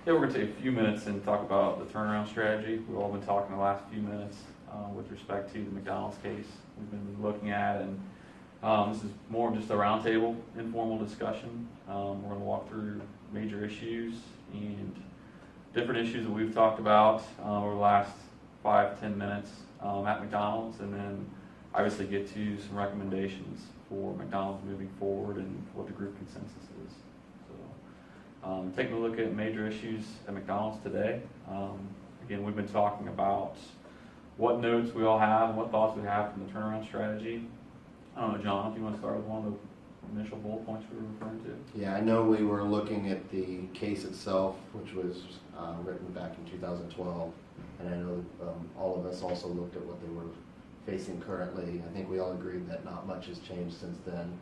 Yeah, we're going to take a few minutes and talk about the turnaround strategy. We've all been talking the last few minutes with respect to the McDonald's case we've been looking at, and this is more of just a roundtable, informal discussion. We're going to walk through major issues and different issues that we've talked about over the last 5-10 minutes at McDonald's, and then obviously get to some recommendations for McDonald's moving forward and what the group consensus is. Taking a look at major issues at McDonald's today. Again, we've been talking about what notes we all have and what thoughts we have from the turnaround strategy. I don't know, John, if you want to start with one of the initial bullet points we were referring to. Yeah, I know we were looking at the case itself, which was written back in 2012, and I know all of us also looked at what they were facing currently. I think we all agreed that not much has changed since then.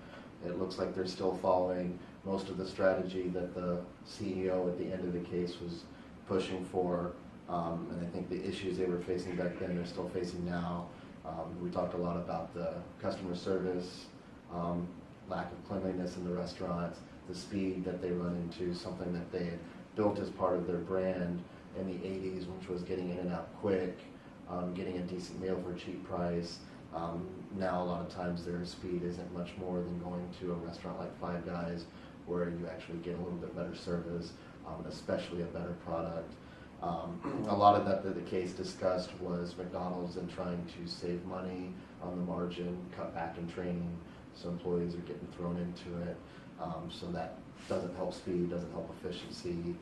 It looks like they're still following most of the strategy that the CEO at the end of the case was pushing for, and I think the issues they were facing back then they're still facing now. We talked a lot about the customer service, lack of cleanliness in the restaurants, the speed that they run into, something that they had built as part of their brand in the 80s, which was getting in and out quick, getting a decent meal for a cheap price. Now a lot of times their speed isn't much more than going to a restaurant like Five Guys, where you actually get a little bit better service, especially a better product. A lot of that the case discussed was McDonald's and trying to save money on the margin, cut back in training, so employees are getting thrown into it. So that doesn't help speed, doesn't help efficiency.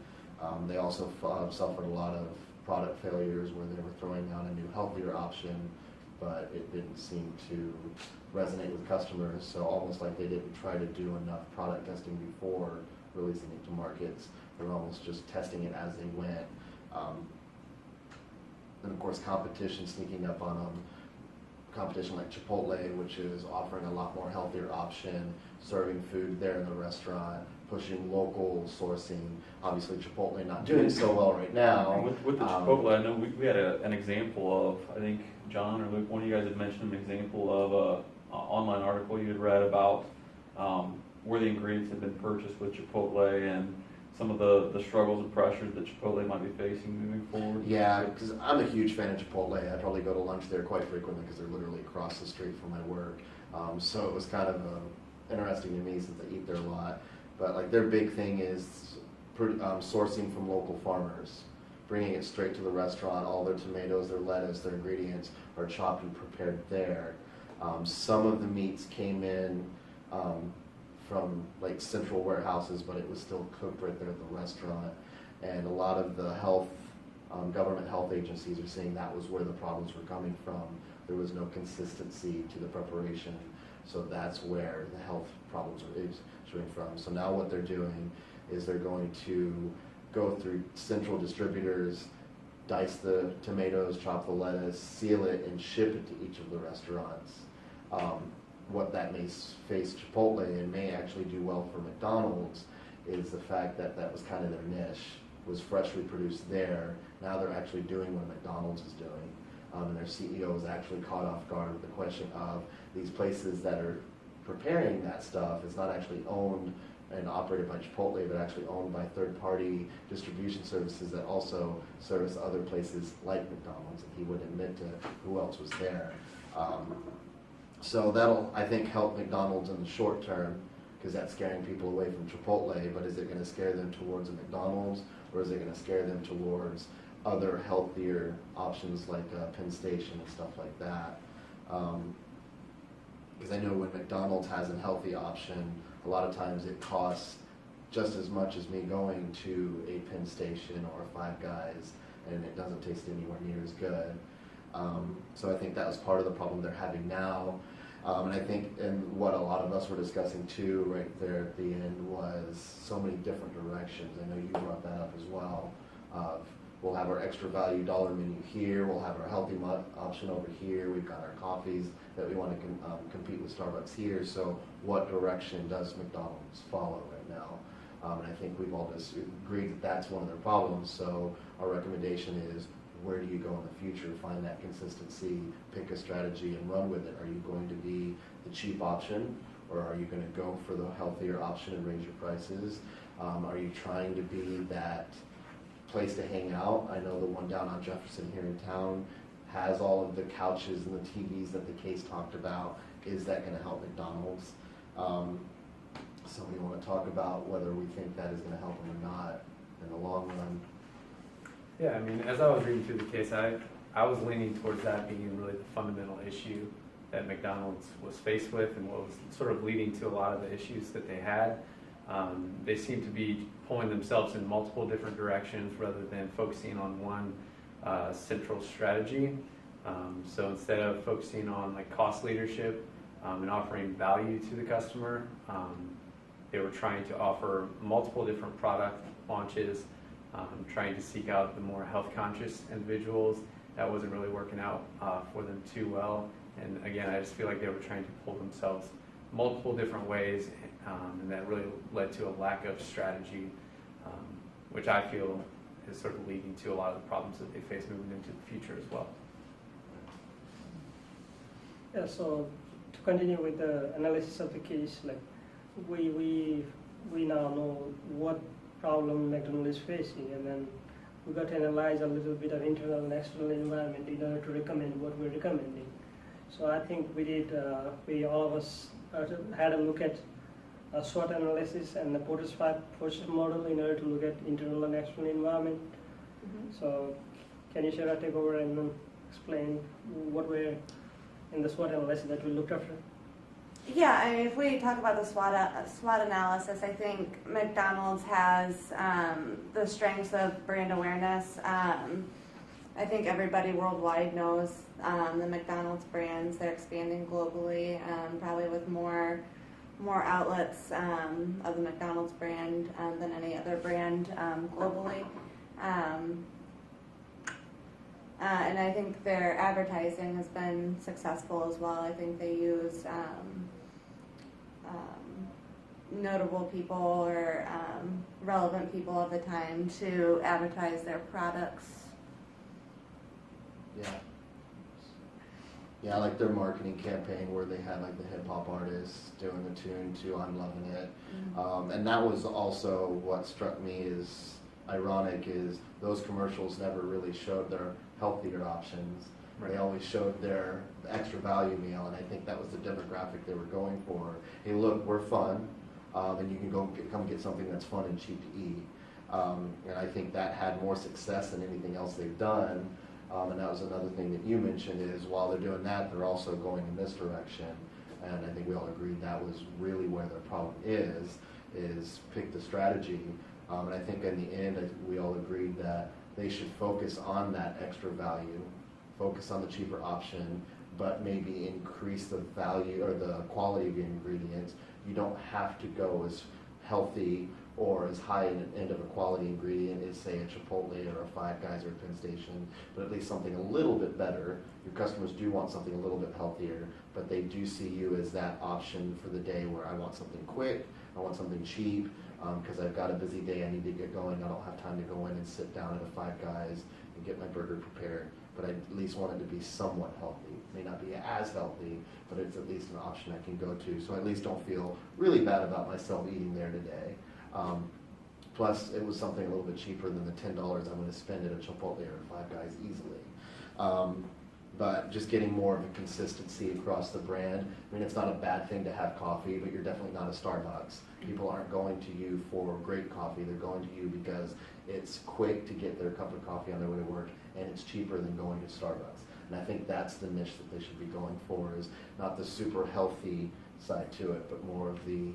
They also suffered a lot of product failures where they were throwing out a new healthier option, but it didn't seem to resonate with customers, so almost like they didn't try to do enough product testing before releasing it to markets. They're almost just testing it as they went. And of course competition sneaking up on them. Competition like Chipotle, which is offering a lot more healthier option, serving food there in the restaurant, pushing local sourcing. Obviously Chipotle not doing so well right now. With the Chipotle, I know we had an example of, I think John or Luke, one of you guys had mentioned an example of an online article you had read about where the ingredients had been purchased with Chipotle and some of the struggles and pressures that Chipotle might be facing moving forward. Yeah, because I'm a huge fan of Chipotle. I probably go to lunch there quite frequently because they're literally across the street from my work. So it was kind of interesting to me since I eat there a lot. But like their big thing is sourcing from local farmers, bringing it straight to the restaurant. All their tomatoes, their lettuce, their ingredients are chopped and prepared there. Some of the meats came in from like central warehouses, but it was still cooked right there at the restaurant. And a lot of the government health agencies are saying that was where the problems were coming from. There was no consistency to the preparation, so that's where the health problems are issuing from. So now what they're doing is they're going to go through central distributors, dice the tomatoes, chop the lettuce, seal it, and ship it to each of the restaurants. What that may face Chipotle and may actually do well for McDonald's is the fact that that was kind of their niche, was freshly produced there. Now they're actually doing what McDonald's is doing. And their CEO was actually caught off guard with the question of these places that are preparing that stuff. It's not actually owned and operated by Chipotle, but actually owned by third-party distribution services that also service other places like McDonald's, and he wouldn't admit to who else was there. So that'll, I think, help McDonald's in the short term, because that's scaring people away from Chipotle, but is it going to scare them towards a McDonald's, or is it going to scare them towards other healthier options like Penn Station and stuff like that? Because I know when McDonald's has a healthy option, a lot of times it costs just as much as me going to a Penn Station or a Five Guys, and it doesn't taste anywhere near as good. So I think that was part of the problem they're having now. And I think, and what a lot of us were discussing too right there at the end, was so many different directions. I know you brought that up as well. We'll have our extra value dollar menu here, we'll have our healthy option over here, we've got our coffees that we want to compete with Starbucks here. So what direction does McDonald's follow right now? And I think we've all just agreed that that's one of their problems. So our recommendation is, where do you go in the future? Find that consistency, pick a strategy, and run with it. Are you going to be the cheap option, or are you going to go for the healthier option and raise your prices? Are you trying to be that place to hang out. I know the one down on Jefferson here in town has all of the couches and the TVs that the case talked about. Is that going to help McDonald's? So we want to talk about whether we think that is going to help them or not in the long run. Yeah, I mean, as I was reading through the case, I was leaning towards that being really the fundamental issue that McDonald's was faced with and what was sort of leading to a lot of the issues that they had. They seem to be pulling themselves in multiple different directions rather than focusing on one central strategy. So instead of focusing on like cost leadership and offering value to the customer, they were trying to offer multiple different product launches, trying to seek out the more health conscious individuals. That wasn't really working out for them too well. And again, I just feel like they were trying to pull themselves multiple different ways, and that really led to a lack of strategy, which I feel is sort of leading to a lot of the problems that they face moving into the future as well. Yeah, so to continue with the analysis of the case, like we now know what problem McDonald's is facing, and then we got to analyze a little bit of internal and external environment in order to recommend what we're recommending. So I think we all of us had a look at a SWOT analysis and the Porter's 5 model in order to look at internal and external environment. Mm-hmm. So can you share a take over and then explain what we're in the SWOT analysis that we looked after? Yeah, I mean, if we talk about the SWOT analysis, I think McDonald's has the strengths of brand awareness. I think everybody worldwide knows the McDonald's brands. They're expanding globally, probably with more outlets of the McDonald's brand than any other brand globally. And I think their advertising has been successful as well. I think they use notable people or relevant people of the time to advertise their products. Yeah, I like their marketing campaign where they had like the hip hop artists doing the tune to "I'm Loving It," mm-hmm. And that was also what struck me as ironic is those commercials never really showed their healthier options. Right. They always showed their extra value meal, and I think that was the demographic they were going for. Hey, look, we're fun, and you can come get something that's fun and cheap to eat. And I think that had more success than anything else they've done. And that was another thing that you mentioned is while they're doing that, they're also going in this direction. And I think we all agreed that was really where their problem is pick the strategy. And I think in the end, we all agreed that they should focus on that extra value, focus on the cheaper option, but maybe increase the value or the quality of your ingredients. You don't have to go as healthy or as high an end of a quality ingredient as, say, a Chipotle or a Five Guys or a Penn Station, but at least something a little bit better. Your customers do want something a little bit healthier, but they do see you as that option for the day where I want something quick, I want something cheap, because I've got a busy day, I need to get going, I don't have time to go in and sit down at a Five Guys and get my burger prepared, but I at least want it to be somewhat healthy. It may not be as healthy, but it's at least an option I can go to, so I at least don't feel really bad about myself eating there today. Plus, it was something a little bit cheaper than the $10 I'm going to spend at a Chipotle or a Five Guys easily. But just getting more of a consistency across the brand. I mean, it's not a bad thing to have coffee, but you're definitely not a Starbucks. People aren't going to you for great coffee. They're going to you because it's quick to get their cup of coffee on their way to work, and it's cheaper than going to Starbucks. And I think that's the niche that they should be going for, is not the super healthy side to it, but more of the,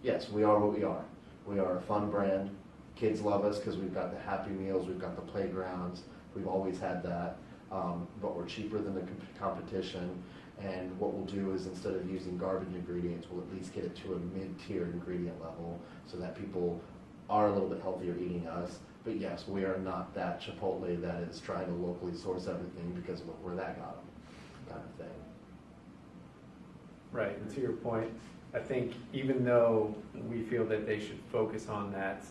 yes, we are what we are. We are a fun brand. Kids love us because we've got the Happy Meals, we've got the playgrounds, we've always had that, but we're cheaper than the competition, and what we'll do is instead of using garbage ingredients, we'll at least get it to a mid-tier ingredient level so that people are a little bit healthier eating us. But yes, we are not that Chipotle that is trying to locally source everything because look where that got them, kind of thing. Right, and to your point, I think even though we feel that they should focus on that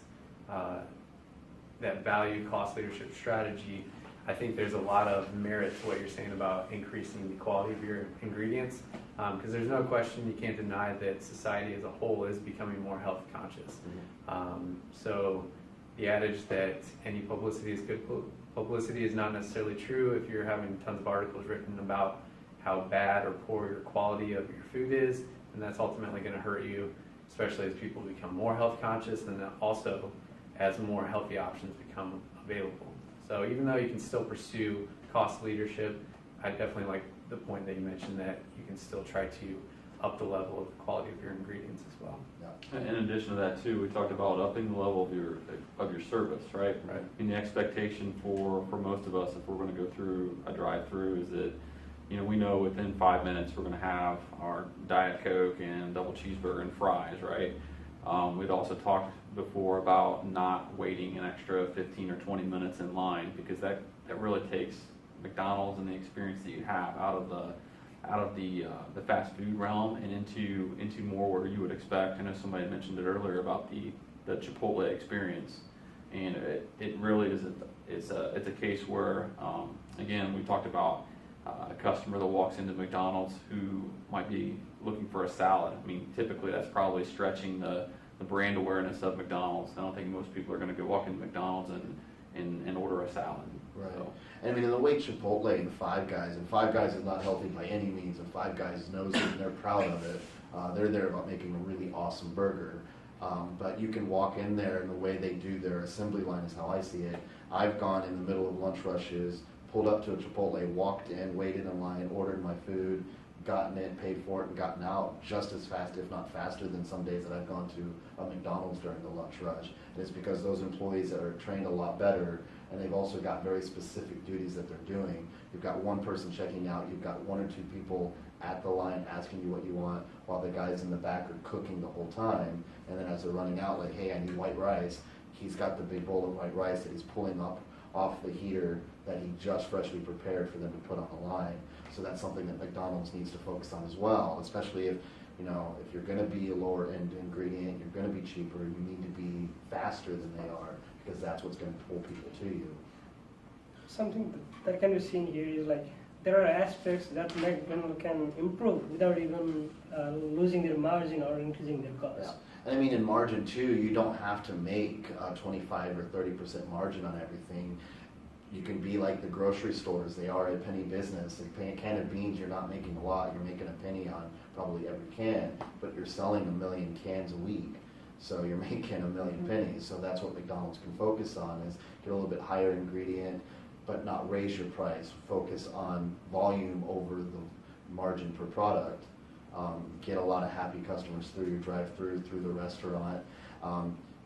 value cost leadership strategy, I think there's a lot of merit to what you're saying about increasing the quality of your ingredients, because there's no question, you can't deny that society as a whole is becoming more health conscious. Mm-hmm. So the adage that any publicity is good publicity is not necessarily true. If you're having tons of articles written about how bad or poor your quality of your food is, and that's ultimately going to hurt you, especially as people become more health conscious, and then also as more healthy options become available. So even though you can still pursue cost leadership, I definitely like the point that you mentioned that you can still try to up the level of the quality of your ingredients as well. Yeah. In addition to that too, we talked about upping the level of your service, right? Right. And the expectation for most of us, if we're going to go through a drive-through, is that we know within 5 minutes we're going to have our Diet Coke and double cheeseburger and fries, right? We'd also talked before about not waiting an extra 15 or 20 minutes in line, because that really takes McDonald's and the experience that you have out of the fast food realm and into more where you would expect. I know somebody mentioned it earlier about the Chipotle experience, and it really is it's a case where again, we talked about a customer that walks into McDonald's who might be looking for a salad. I mean, typically that's probably stretching the brand awareness of McDonald's. I don't think most people are going to go walk into McDonald's and order a salad. Right. So, And I mean, in the way Chipotle and Five Guys, and Five Guys is not healthy by any means, and Five Guys knows it and they're proud of it. They're there about making a really awesome burger. But you can walk in there, and the way they do their assembly line is how I see it. I've gone in the middle of lunch rushes, pulled up to a Chipotle, walked in, waited in line, ordered my food, gotten it, paid for it, and gotten out just as fast, if not faster, than some days that I've gone to a McDonald's during the lunch rush. And it's because those employees are trained a lot better, and they've also got very specific duties that they're doing. You've got one person checking out, you've got one or two people at the line asking you what you want, while the guys in the back are cooking the whole time. And then as they're running out, like, hey, I need white rice, he's got the big bowl of white rice that he's pulling up off the heater that he just freshly prepared for them to put on the line. So that's something that McDonald's needs to focus on as well, especially if you're going to be a lower end ingredient, you're going to be cheaper, you need to be faster than they are, because that's what's going to pull people to you. Something that can be seen here is like there are aspects that McDonald's can improve without even losing their margin or increasing their cost. Yeah. And I mean, in margin too, you don't have to make 25 or 30% margin on everything. You can be like the grocery stores. They are a penny business. A can of beans, you're not making a lot. You're making a penny on probably every can, but you're selling 1 million cans a week. So you're making 1 million pennies. So that's what McDonald's can focus on, is get a little bit higher ingredient, but not raise your price. Focus on volume over the margin per product. Get a lot of happy customers through your drive-through, through the restaurant.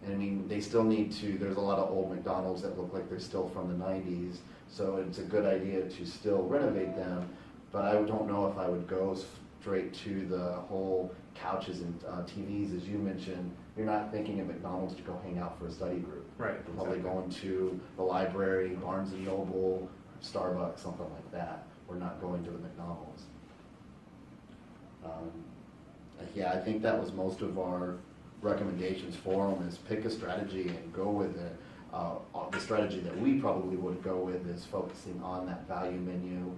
And I mean, they still need to, there's a lot of old McDonald's that look like they're still from the 90s, so it's a good idea to still renovate them, but I don't know if I would go straight to the whole couches and TVs, as you mentioned. You're not thinking of McDonald's to go hang out for a study group. Right. You're probably going to the library, Barnes & Noble, Starbucks, something like that. We're not going to the McDonald's. Yeah, I think that was most of our recommendations for them, is pick a strategy and go with it. The strategy that we probably would go with is focusing on that value menu,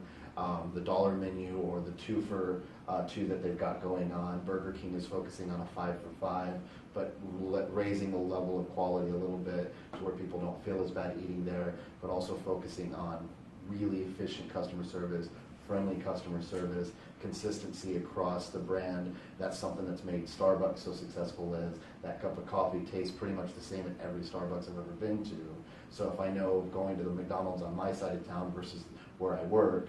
the dollar menu, or the 2 for 2 that they've got going on. Burger King is focusing on a 5 for 5, but raising the level of quality a little bit to where people don't feel as bad eating there, but also focusing on really efficient customer service, friendly customer service, consistency across the brand. That's something that's made Starbucks so successful, is that cup of coffee tastes pretty much the same at every Starbucks I've ever been to. So if I know going to the McDonald's on my side of town versus where I work,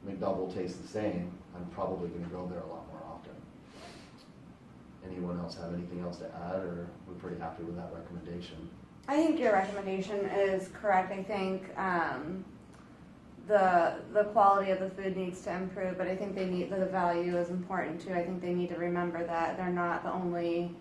McDouble tastes the same, I'm probably going to go there a lot more often. Anyone else have anything else to add, or we're pretty happy with that recommendation? I think your recommendation is correct. I think the quality of the food needs to improve, but I think the value is important too. I think they need to remember that they're not the only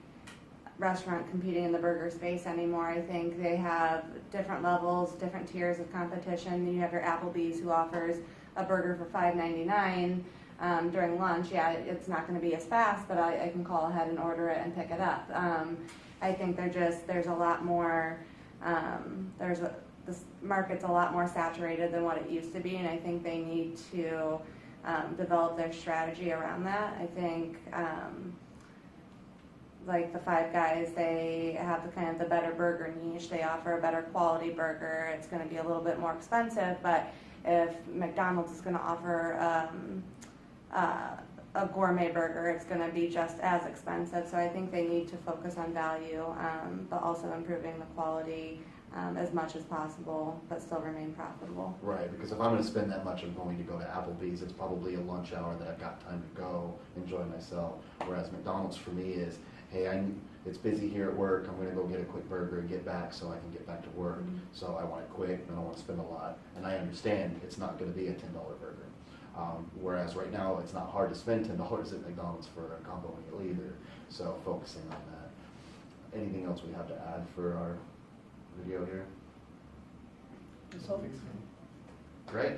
restaurant competing in the burger space anymore. I think they have different levels, different tiers of competition. You have your Applebee's, who offers a burger for $5.99 during lunch. Yeah, it's not going to be as fast, but I can call ahead and order it and pick it up. I think there's a lot more, this market's a lot more saturated than what it used to be, and I think they need to develop their strategy around that. I think like the Five Guys, they have the kind of the better burger niche. They offer a better quality burger. It's going to be a little bit more expensive, but if McDonald's is going to offer a gourmet burger, it's going to be just as expensive. So I think they need to focus on value, but also improving the quality as much as possible, but still remain profitable. Right, because if I'm going to spend that much, I'm going to go to Applebee's. It's probably a lunch hour that I've got time to go enjoy myself. Whereas McDonald's for me is, hey, it's busy here at work. I'm going to go get a quick burger and get back so I can get back to work. So I want it quick and I don't want to spend a lot. And I understand it's not going to be a $10 burger. Whereas right now it's not hard to spend $10 at McDonald's for a combo meal either. So focusing on that. Anything else we have to add for our video here? That's all. Great.